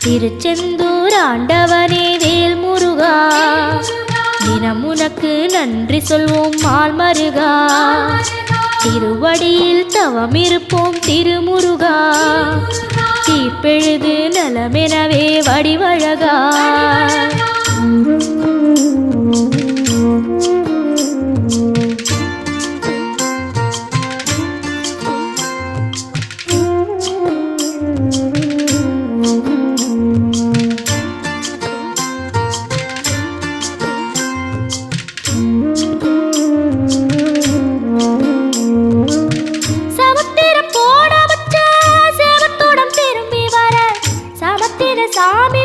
திருச்செந்தூர் ஆண்டவனே வேல் முருகா, தினம் உனக்கு நன்றி சொல்வோம் மால் மருகா. திருவடியில் தவம் இருப்போம் திருமுருகா, தீப்பெழுது நலமெனவே வடிவழகா. சாமி